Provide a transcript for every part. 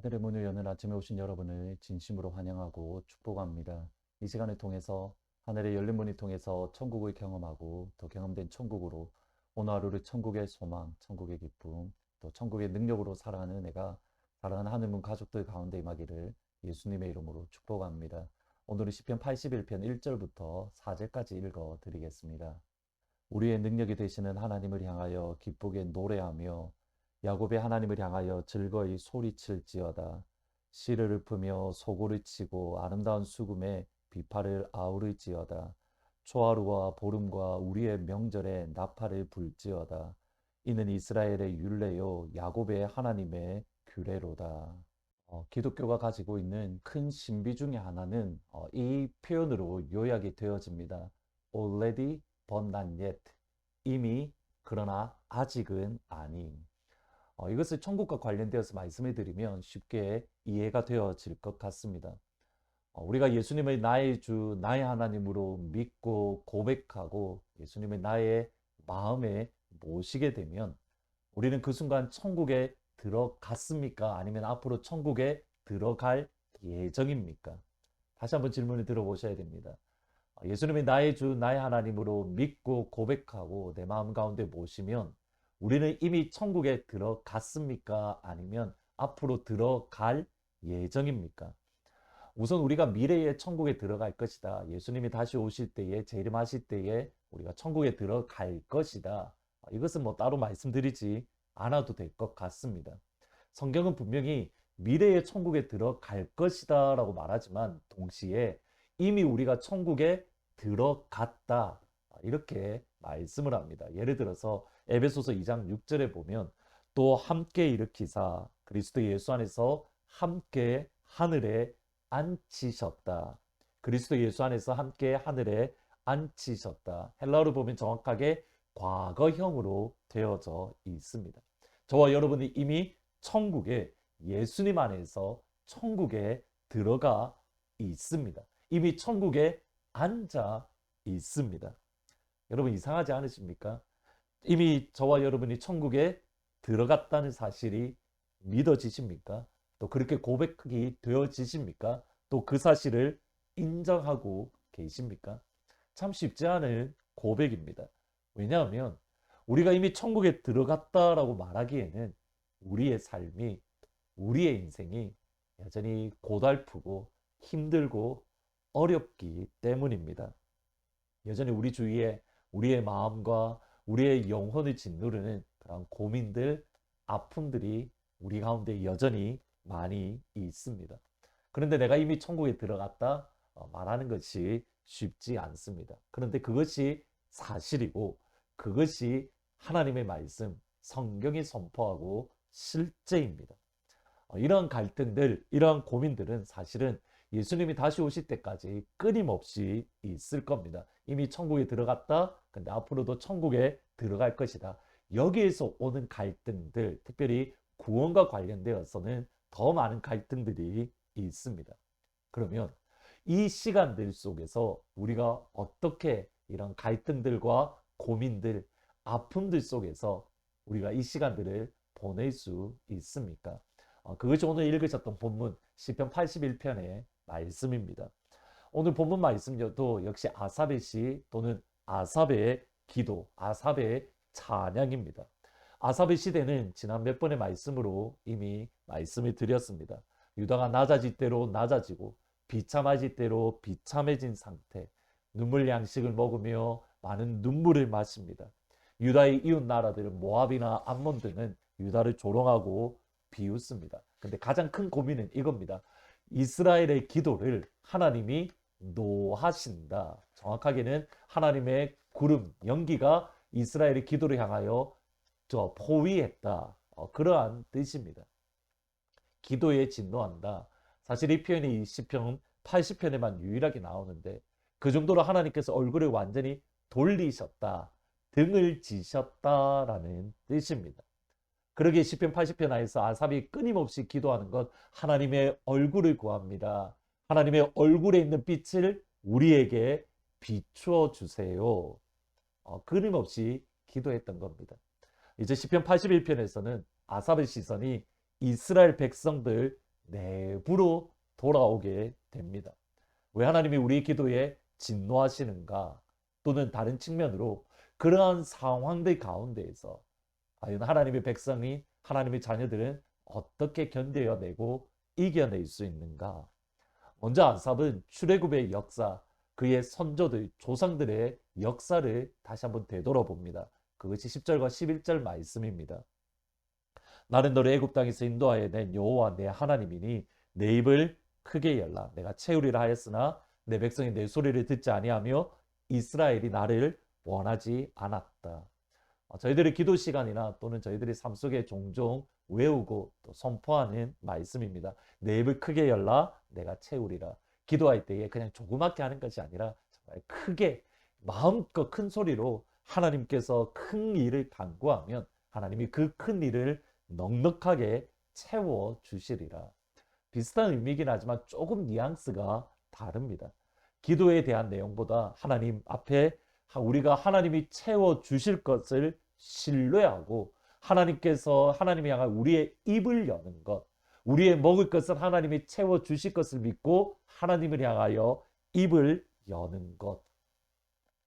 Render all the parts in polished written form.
하늘의 문을 여는 아침에 오신 여러분을 진심으로 환영하고 축복합니다. 이 시간을 통해서 하늘의 열린 문을 통해서 천국을 경험하고 더 경험된 천국으로 오늘 하루를 천국의 소망, 천국의 기쁨, 또 천국의 능력으로 살아가는 은혜가 사랑하는 하늘문 가족들 가운데 임하기를 예수님의 이름으로 축복합니다. 오늘은 시편 81편 1절부터 4절까지 읽어 드리겠습니다. 우리의 능력이 되시는 하나님을 향하여 기쁘게 노래하며 야곱의 하나님을 향하여 즐거이 소리칠지어다. 씨를 읊으며 소고를 치고 아름다운 수금에 비파를 아우를지어다. 초하루와 보름과 우리의 명절에 나팔을 불지어다. 이는 이스라엘의 율례요 야곱의 하나님의 규례로다. 기독교가 가지고 있는 큰 신비 중에 하나는 이 표현으로 요약이 되어집니다. Already but not yet. 이미 그러나 아직은 아닌. 이것을 천국과 관련되어서 말씀을 드리면 쉽게 이해가 되어질 것 같습니다. 우리가 예수님을 나의 주, 나의 하나님으로 믿고 고백하고 예수님을 나의 마음에 모시게 되면 우리는 그 순간 천국에 들어갔습니까? 아니면 앞으로 천국에 들어갈 예정입니까? 다시 한번 질문을 들어보셔야 됩니다. 예수님이 나의 주, 나의 하나님으로 믿고 고백하고 내 마음 가운데 모시면 우리는 이미 천국에 들어갔습니까? 아니면 앞으로 들어갈 예정입니까? 우선 우리가 미래의 천국에 들어갈 것이다. 예수님이 다시 오실 때에 재림하실 때에 우리가 천국에 들어갈 것이다. 이것은 뭐 따로 말씀드리지 않아도 될 것 같습니다. 성경은 분명히 미래의 천국에 들어갈 것이다 라고 말하지만 동시에 이미 우리가 천국에 들어갔다 이렇게 말씀을 합니다. 예를 들어서 에베소서 2장 6절에 보면 또 함께 일으키사 그리스도 예수 안에서 함께 하늘에 앉히셨다. 그리스도 예수 안에서 함께 하늘에 앉히셨다. 헬라어로 보면 정확하게 과거형으로 되어져 있습니다. 저와 여러분이 이미 천국에 예수님 안에서 천국에 들어가 있습니다. 이미 천국에 앉아 있습니다. 여러분 이상하지 않으십니까? 이미 저와 여러분이 천국에 들어갔다는 사실이 믿어지십니까? 또 그렇게 고백이 되어지십니까? 또 그 사실을 인정하고 계십니까? 참 쉽지 않은 고백입니다. 왜냐하면 우리가 이미 천국에 들어갔다라고 말하기에는 우리의 삶이, 우리의 인생이 여전히 고달프고 힘들고 어렵기 때문입니다. 여전히 우리 주위에 우리의 마음과 우리의 영혼을 짓누르는 그런 고민들, 아픔들이 우리 가운데 여전히 많이 있습니다. 그런데 내가 이미 천국에 들어갔다 말하는 것이 쉽지 않습니다. 그런데 그것이 사실이고 그것이 하나님의 말씀, 성경이 선포하고 실제입니다. 이런 갈등들, 이러한 고민들은 사실은 예수님이 다시 오실 때까지 끊임없이 있을 겁니다. 이미 천국에 들어갔다. 근데 앞으로도 천국에 들어갈 것이다. 여기에서 오는 갈등들, 특별히 구원과 관련되어서는 더 많은 갈등들이 있습니다. 그러면 이 시간들 속에서 우리가 어떻게 이런 갈등들과 고민들, 아픔들 속에서 우리가 이 시간들을 보낼 수 있습니까? 그것이 오늘 읽으셨던 본문 시편 81편의 말씀입니다. 오늘 본문 말씀도 역시 아삽의 시 또는 아삽의 기도, 아삽의 찬양입니다. 아삽의 시대는 지난 몇 번의 말씀으로 이미 말씀을 드렸습니다. 유다가 낮아질 대로 낮아지고 비참해질 대로 비참해진 상태, 눈물 양식을 먹으며 많은 눈물을 마십니다. 유다의 이웃 나라들 모압이나 암몬 등은 유다를 조롱하고 비웃습니다. 근데 가장 큰 고민은 이겁니다. 이스라엘의 기도를 하나님이 노하신다. 정확하게는 하나님의 구름, 연기가 이스라엘의 기도를 향하여 포위했다. 그러한 뜻입니다. 기도에 진노한다. 사실 이 표현이 시편 80편에만 유일하게 나오는데 그 정도로 하나님께서 얼굴을 완전히 돌리셨다. 등을 지셨다라는 뜻입니다. 그러기에 시편 80편 하에서 아삽이 끊임없이 기도하는 것, 하나님의 얼굴을 구합니다. 하나님의 얼굴에 있는 빛을 우리에게 비추어 주세요. 끊임없이 기도했던 겁니다. 이제 시편 81편에서는 아삽의 시선이 이스라엘 백성들 내부로 돌아오게 됩니다. 왜 하나님이 우리 기도에 진노하시는가? 또는 다른 측면으로 그러한 상황들 가운데에서 과연 하나님의 백성이 하나님의 자녀들은 어떻게 견뎌내고 이겨낼 수 있는가? 먼저 아삽은 출애굽의 역사, 그의 선조들, 조상들의 역사를 다시 한번 되돌아봅니다. 그것이 10절과 11절 말씀입니다. 나는 너를 애굽 땅에서 인도하여 낸 여호와 내 하나님이니 내 입을 크게 열라. 내가 채우리라 하였으나 내 백성이 내 소리를 듣지 아니하며 이스라엘이 나를 원하지 않았다. 저희들의 기도 시간이나 또는 저희들의 삶 속에 종종 외우고 또 선포하는 말씀입니다. 내 입을 크게 열라 내가 채우리라. 기도할 때에 그냥 조그맣게 하는 것이 아니라 정말 크게 마음껏 큰 소리로 하나님께서 큰 일을 간구하면 하나님이 그 큰 일을 넉넉하게 채워 주시리라. 비슷한 의미이긴 하지만 조금 뉘앙스가 다릅니다. 기도에 대한 내용보다 하나님 앞에 우리가 하나님이 채워 주실 것을 신뢰하고 하나님께서 하나님이 향한 우리의 입을 여는 것, 우리의 먹을 것을 하나님이 채워 주실 것을 믿고 하나님을 향하여 입을 여는 것.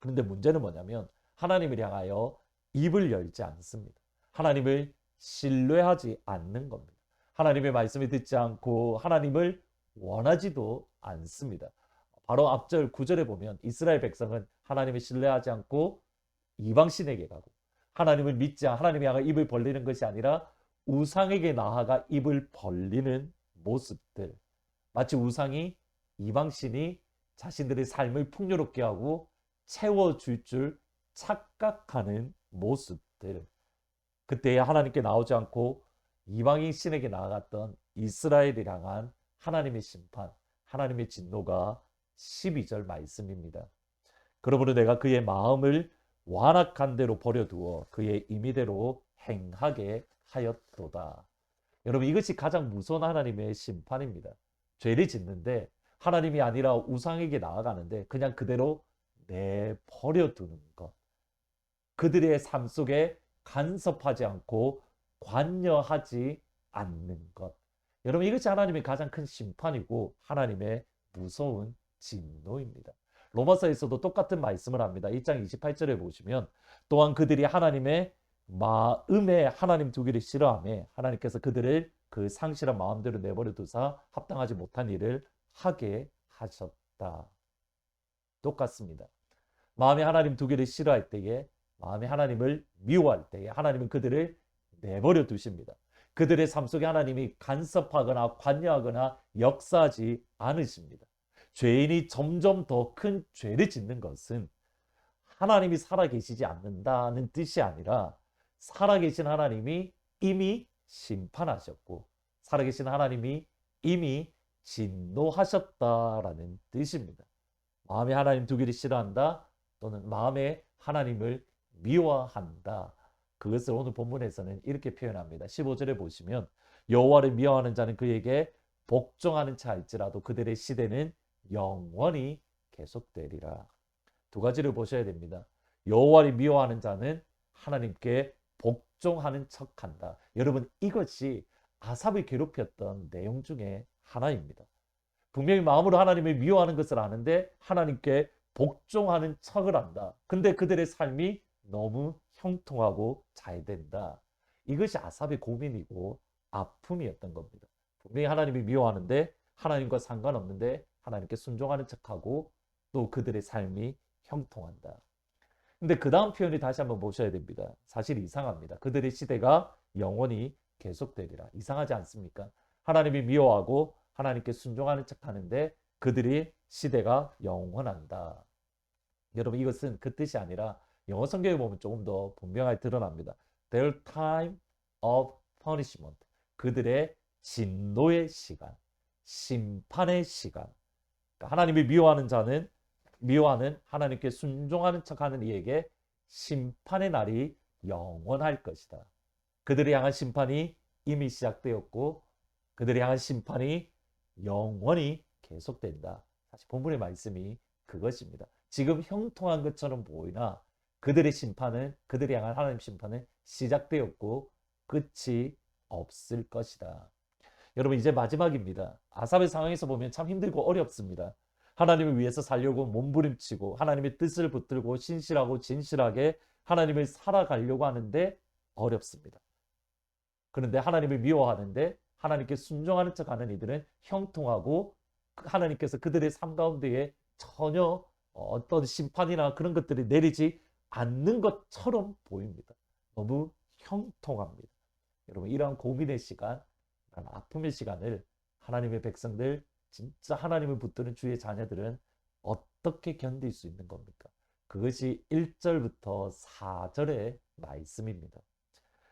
그런데 문제는 뭐냐면 하나님을 향하여 입을 열지 않습니다. 하나님을 신뢰하지 않는 겁니다. 하나님의 말씀을 듣지 않고 하나님을 원하지도 않습니다. 바로 앞절 9절에 보면 이스라엘 백성은 하나님을 신뢰하지 않고 이방신에게 가고 하나님을 믿지 않고 하나님이 향해 입을 벌리는 것이 아니라 우상에게 나아가 입을 벌리는 모습들. 마치 우상이 이방신이 자신들의 삶을 풍요롭게 하고 채워줄 줄 착각하는 모습들. 그때에 하나님께 나오지 않고 이방인 신에게 나아갔던 이스라엘을 향한 하나님의 심판, 하나님의 진노가 12절 말씀입니다. 그러므로 내가 그의 마음을 완악한 대로 버려두어 그의 임의대로 행하게 하였도다. 여러분, 이것이 가장 무서운 하나님의 심판입니다. 죄를 짓는데 하나님이 아니라 우상에게 나아가는데 그냥 그대로 내버려두는 것. 그들의 삶 속에 간섭하지 않고 관여하지 않는 것. 여러분, 이것이 하나님의 가장 큰 심판이고 하나님의 무서운 진노입니다. 로마서에서도 똑같은 말씀을 합니다. 1장 28절에 보시면 또한 그들이 하나님의 마음에 하나님 두기를 싫어하며 하나님께서 그들을 그 상실한 마음대로 내버려 두사 합당하지 못한 일을 하게 하셨다. 똑같습니다. 마음에 하나님 두기를 싫어할 때에 마음에 하나님을 미워할 때에 하나님은 그들을 내버려 두십니다. 그들의 삶 속에 하나님이 간섭하거나 관여하거나 역사하지 않으십니다. 죄인이 점점 더 큰 죄를 짓는 것은 하나님이 살아계시지 않는다는 뜻이 아니라 살아계신 하나님이 이미 심판하셨고 살아계신 하나님이 이미 진노하셨다라는 뜻입니다. 마음에 하나님 두기를 싫어한다 또는 마음에 하나님을 미워한다. 그것을 오늘 본문에서는 이렇게 표현합니다. 15절에 보시면 여호와를 미워하는 자는 그에게 복종하는 자일지라도 그들의 시대는 영원히 계속되리라. 두 가지를 보셔야 됩니다. 여호와를 미워하는 자는 하나님께 복종하는 척한다. 여러분, 이것이 아삽을 괴롭혔던 내용 중에 하나입니다. 분명히 마음으로 하나님을 미워하는 것을 아는데 하나님께 복종하는 척을 한다. 근데 그들의 삶이 너무 형통하고 잘 된다. 이것이 아삽의 고민이고 아픔이었던 겁니다. 분명히 하나님을 미워하는데 하나님과 상관없는데 하나님께 순종하는 척하고 또 그들의 삶이 형통한다. 근데 그 다음 표현이 다시 한번 보셔야 됩니다. 사실 이상합니다. 그들의 시대가 영원히 계속되리라. 이상하지 않습니까? 하나님이 미워하고 하나님께 순종하는 척하는데 그들의 시대가 영원한다. 여러분, 이것은 그 뜻이 아니라 영어 성경에 보면 조금 더 분명하게 드러납니다. Their time of punishment. 그들의 진노의 시간, 심판의 시간. 그러니까 하나님이 미워하는 하나님께 순종하는 척하는 이에게 심판의 날이 영원할 것이다. 그들을 향한 심판이 이미 시작되었고 그들을 향한 심판이 영원히 계속된다. 사실 본문의 말씀이 그것입니다. 지금 형통한 것처럼 보이나 그들의 심판은 그들을 향한 하나님 심판은 시작되었고 끝이 없을 것이다. 여러분 이제 마지막입니다. 아삽의 상황에서 보면 참 힘들고 어렵습니다. 하나님을 위해서 살려고 몸부림치고 하나님의 뜻을 붙들고 신실하고 진실하게 하나님을 살아가려고 하는데 어렵습니다. 그런데 하나님을 미워하는데 하나님께 순종하는 척하는 이들은 형통하고 하나님께서 그들의 삶 가운데에 전혀 어떤 심판이나 그런 것들이 내리지 않는 것처럼 보입니다. 너무 형통합니다. 여러분 이러한 고민의 시간, 이런 아픔의 시간을 하나님의 백성들, 진짜 하나님을 붙드는 주의 자녀들은 어떻게 견딜 수 있는 겁니까? 그것이 1절부터 4절의 말씀입니다.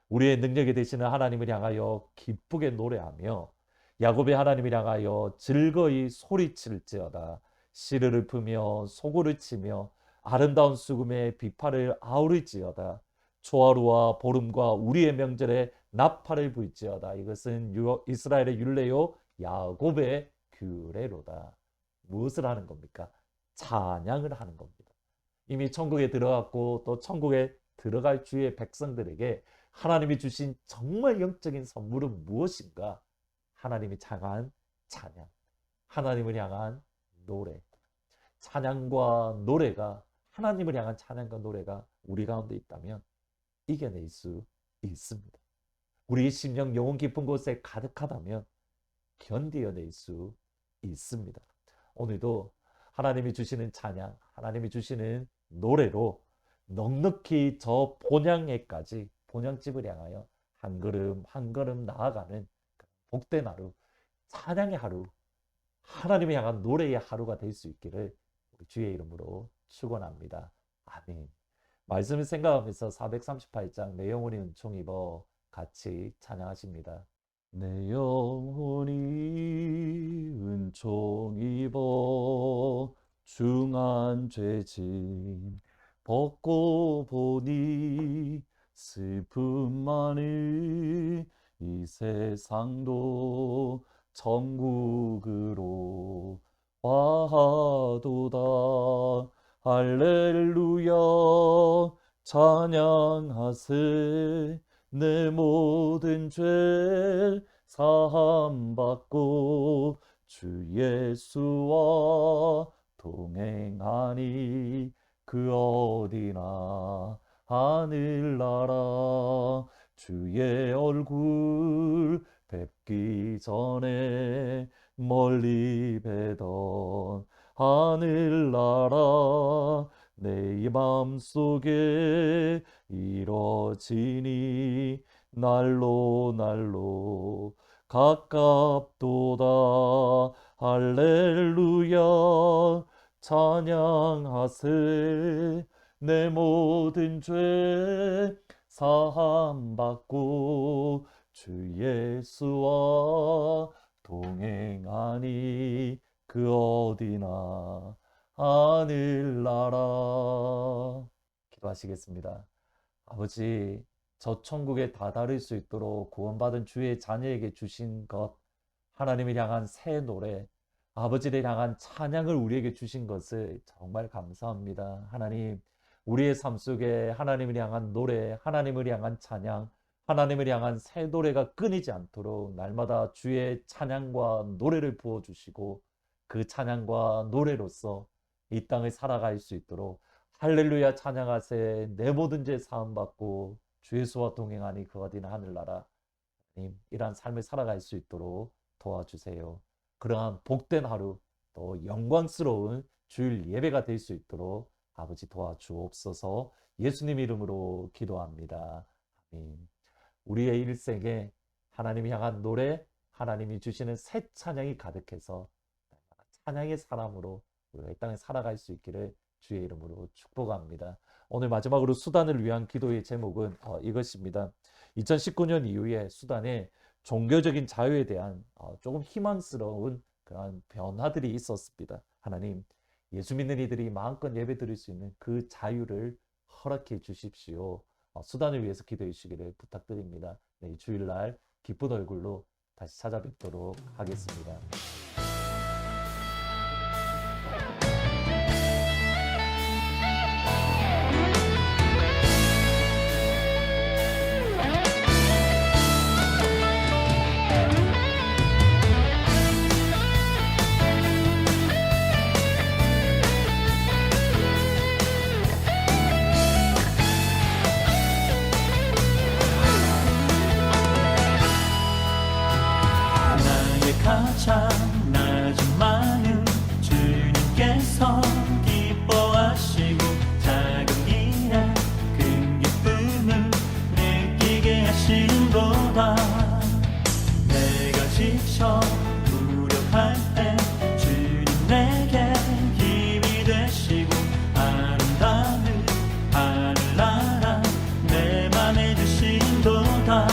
우리의 능력이 되시는 하나님을 향하여 기쁘게 노래하며 야곱의 하나님을 향하여 즐거이 소리칠지어다. 시를 읊으며 소고를 치며 아름다운 수금의 비파를 아우를지어다. 초하루와 보름과 우리의 명절에 나팔을 불지어다. 이것은 이스라엘의 율례요 야곱의 규례로다. 무엇을 하는 겁니까? 찬양을 하는 겁니다. 이미 천국에 들어갔고 또 천국에 들어갈 주의 백성들에게 하나님이 주신 정말 영적인 선물은 무엇인가? 하나님이 향한 찬양, 하나님을 향한 노래. 찬양과 노래가, 하나님을 향한 찬양과 노래가 우리 가운데 있다면 이겨낼 수 있습니다. 우리의 심령 영혼 깊은 곳에 가득하다면 견디어낼 수 있습니다. 오늘도 하나님이 주시는 찬양, 하나님이 주시는 노래로 넉넉히 저 본향에까지, 본향집을 향하여 한 걸음 한 걸음 나아가는 복된 하루, 찬양의 하루, 하나님을 향한 노래의 하루가 될 수 있기를 우리 주의 이름으로 축원합니다. 아멘. 말씀을 생각하면서 438장 내 영혼이 은총 입어 같이 찬양하십니다. 내 영혼이 은총 입어 중한 죄짐 벗고 보니 슬픔 많은 이 세상도 천국으로 와도다. 할렐루야 찬양하세. 내 모든 죄 사함받고 주 예수와 동행하니 그 어디나 하늘나라. 주의 얼굴 뵙기 전에 멀리 뵈던 하늘나라. 내 맘속에 이뤄지니 날로 날로 가깝도다. 할렐루야 찬양하세. 내 모든 죄 사함받고 주 예수와 동행하니 그 어디나 하늘나라. 기도하시겠습니다. 아버지, 저 천국에 다다를 수 있도록 구원받은 주의 자녀에게 주신 것, 하나님을 향한 새 노래, 아버지를 향한 찬양을 우리에게 주신 것을 정말 감사합니다. 하나님, 우리의 삶 속에 하나님을 향한 노래, 하나님을 향한 찬양, 하나님을 향한 새 노래가 끊이지 않도록 날마다 주의 찬양과 노래를 부어주시고 그 찬양과 노래로서 이 땅을 살아갈 수 있도록 할렐루야 찬양하세. 내 모든 죄 사함받고 주 예수와 동행하니 그 어디나 하늘나라. 하나님, 이러한 삶을 살아갈 수 있도록 도와주세요. 그러한 복된 하루, 또 영광스러운 주일 예배가 될 수 있도록 아버지 도와주옵소서. 예수님 이름으로 기도합니다. 아멘. 우리의 일생에 하나님이 향한 노래, 하나님이 주시는 새 찬양이 가득해서 찬양의 사람으로 우리가 이 땅에 살아갈 수 있기를 주의 이름으로 축복합니다. 오늘 마지막으로 수단을 위한 기도의 제목은 이것입니다. 2019년 이후에 수단에 종교적인 자유에 대한 조금 희망스러운 그런 변화들이 있었습니다. 하나님, 예수 믿는 이들이 마음껏 예배 드릴 수 있는 그 자유를 허락해 주십시오. 수단을 위해서 기도해 주시기를 부탁드립니다. 내일 주일날 기쁜 얼굴로 다시 찾아뵙도록 하겠습니다. 주님께서 기뻐하시고 작은 일에 큰 기쁨을 느끼게 하시는도다. 내가 지쳐 무력할 때 주님 내게 힘이 되시고 아름다운 하늘나라 내 맘에 주신도다.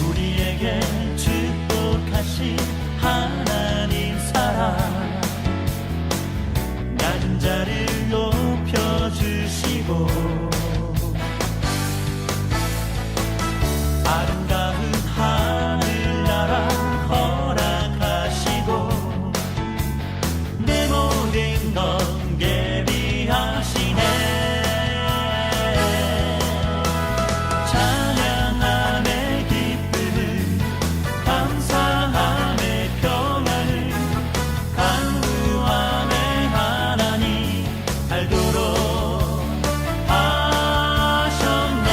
우리에게 축복하신 하나님 사랑 낮은 자를 높여주시고 아름다운 하늘나라 허락하시고 내 모든 건 예비하시네. 찬양함의 기쁨을 감사함의 평안을 간구함의 하나님 알도록 하셨네.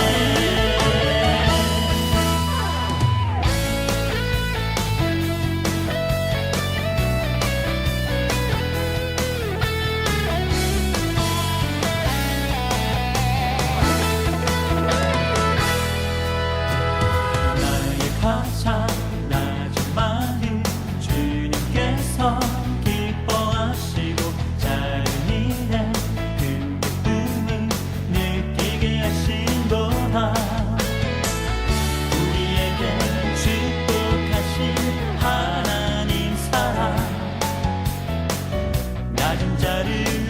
나의 가장 낮은 마음 주님께서 기뻐하시고 작은 일에 큰 기쁨을 느끼게 하신도다. 우리에게 축복하신 하나님 사랑 낮은 자를